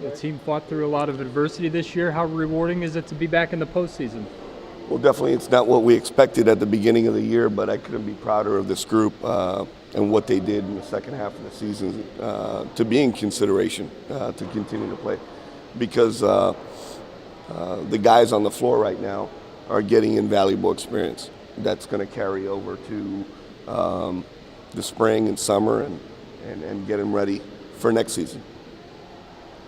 The team fought through a lot of adversity this year. How rewarding is it to be back in the postseason? Well, definitely it's not what we expected at the beginning of the year, but I couldn't be prouder of this group and what they did in the second half of the season to be in consideration to continue to play. Because the guys on the floor right now are getting invaluable experience that's going to carry over to the spring and summer and get them ready for next season.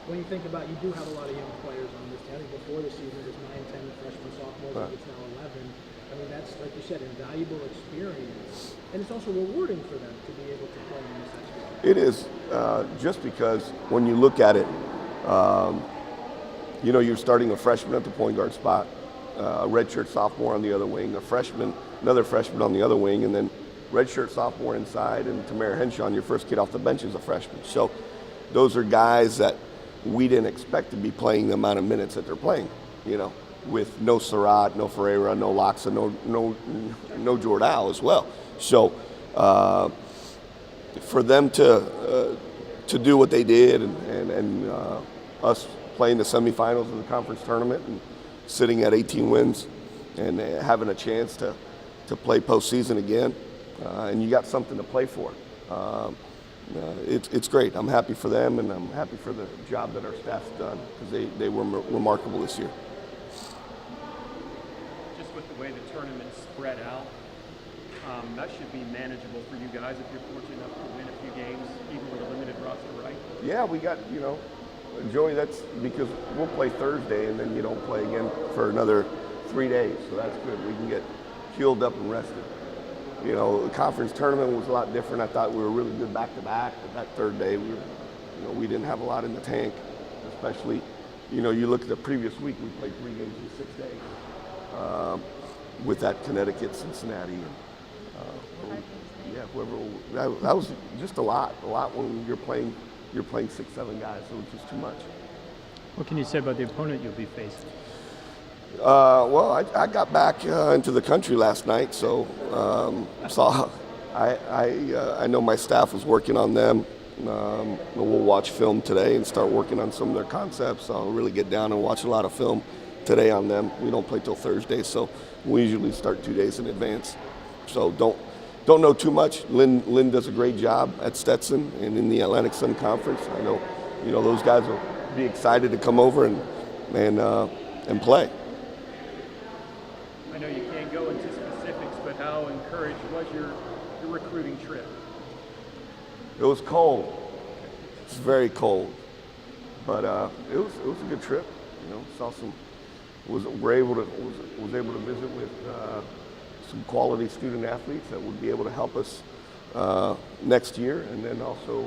When you think about, you do have a lot of young players on this team. I think before the season it was 9, 10 freshmen, sophomores, I think it's now 11. I mean, that's, like you said, invaluable experience. And it's also rewarding for them to be able to play in this next year. It is, just because when you look at it, you're starting a freshman at the point guard spot, a redshirt sophomore on the other wing, another freshman on the other wing, and then redshirt sophomore inside, and Tamara Henshaw, your first kid off the bench, is a freshman. So those are guys that we didn't expect to be playing the amount of minutes that they're playing, with no Surratt, no Ferreira, no Loxa, no Jordal as well. So for them to do what they did and us playing the semifinals of the conference tournament and sitting at 18 wins and having a chance to play postseason again, and you got something to play for. It's great. I'm happy for them, and I'm happy for the job that our staff's done because they were remarkable this year. Just with the way the tournament's spread out, that should be manageable for you guys if you're fortunate enough to win a few games, even with a limited roster, right? Yeah, we got, Joey, that's because we'll play Thursday and then you don't play again for another 3 days, so that's good. We can get healed up and rested. The conference tournament was a lot different. I thought we were really good back-to-back, but that third day, we didn't have a lot in the tank, especially, you look at the previous week, we played 3 games in 6 days with that Connecticut, Cincinnati, and whoever. That was just a lot when you're playing 6, 7 guys, so it's just too much. What can you say about the opponent you'll be facing? Well, I got back into the country last night, so I know my staff was working on them. We'll watch film today and start working on some of their concepts. I'll really get down and watch a lot of film today on them. We don't play till Thursday, so we usually start 2 days in advance. So don't know too much. Lynn does a great job at Stetson and in the Atlantic Sun Conference. I know, those guys will be excited to come over and play. I know you can't go into specifics, but how encouraged was your recruiting trip? It was cold. It's very cold, but it was a good trip. Was able to visit with some quality student athletes that would be able to help us next year, and then also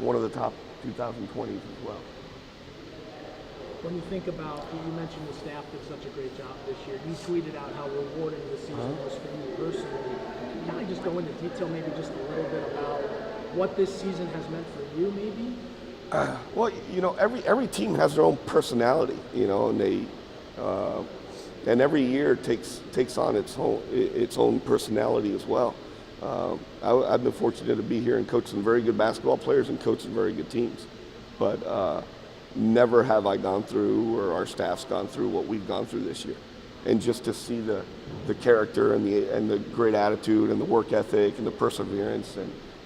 one of the top 2020s as well. When you think about, you mentioned the staff did such a great job this year. You tweeted out how rewarding the season was for you personally. Can you kind of just go into detail, maybe just a little bit about what this season has meant for you, maybe? Well, every team has their own personality, and they and every year takes on its own personality as well. I've been fortunate to be here and coach some very good basketball players and coach some very good teams, but never have I gone through, or our staff's gone through, what we've gone through this year. And just to see the character and the great attitude and the work ethic and the perseverance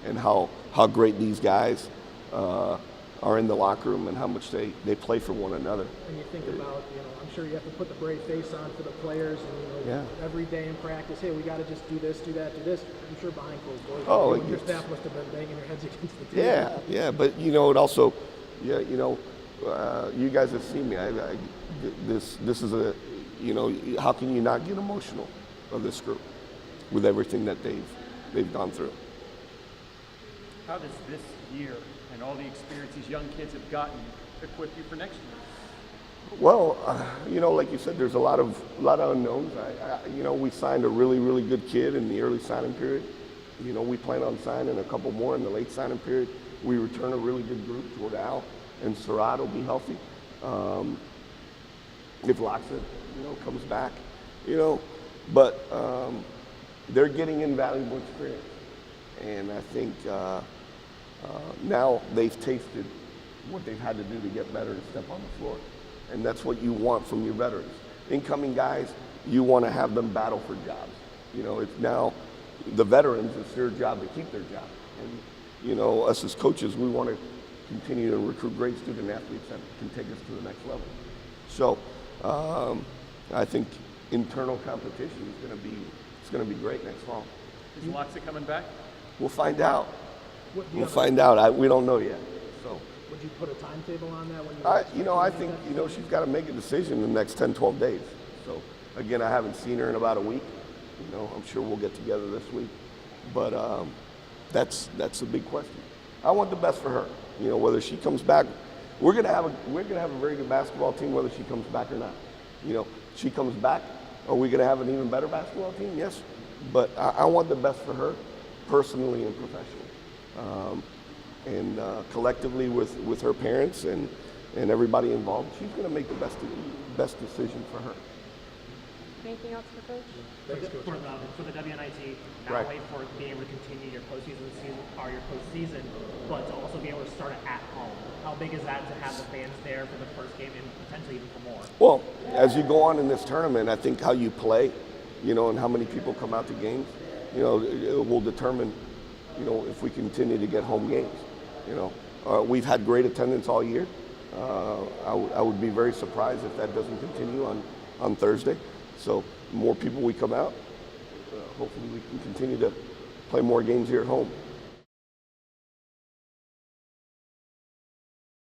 and how great these guys are in the locker room and how much they play for one another. When you think about, I'm sure you have to put the brave face on for the players and, every day in practice, hey, we got to just do this, do that, do this. I'm sure behind closed doors, your staff must have been banging their heads against the table. Yeah, but it also, you guys have seen me. This is how can you not get emotional of this group with everything that they've gone through? How does this year and all the experience these young kids have gotten equip you for next year? Well, like you said, there's a lot of unknowns. We signed a really, really good kid in the early signing period. We plan on signing a couple more in the late signing period. We return a really good group. Jordal and Surratt will be healthy. If Loxa, comes back, but they're getting invaluable experience. And I think now they've tasted what they've had to do to get better and step on the floor. And that's what you want from your veterans. Incoming guys, you want to have them battle for jobs. You know, it's now the veterans, it's their job to keep their job. And, you know, us as coaches, we want to continue to recruit great student athletes that can take us to the next level. So I think internal competition is going to be great next fall. Is Loxa coming back? We'll find out. We'll find out. We don't know yet. So. Would you put a timetable on that? When I think, she's got to make a decision in the next 10, 12 days. So, again, I haven't seen her in about a week. You know, I'm sure we'll get together this week. But that's a big question. I want the best for her. You know, whether she comes back, we're gonna have a very good basketball team, whether she comes back or not. You know, she comes back, are we gonna have an even better basketball team? Yes. But I want the best for her, personally and professionally. And collectively with her parents and everybody involved, she's going to make the best decision for her. Anything else for Coach? For the WNIT, not Right. only for being able to continue your postseason season or your postseason, but to also be able to start it at home. How big is that to have the fans there for the first game and potentially even for more? Well, as you go on in this tournament, I think how you play, you know, and how many people come out to games, you know, it will determine, you know, if we continue to get home games. You know, we've had great attendance all year. I would be very surprised if that doesn't continue on Thursday. So more people we come out, hopefully we can continue to play more games here at home.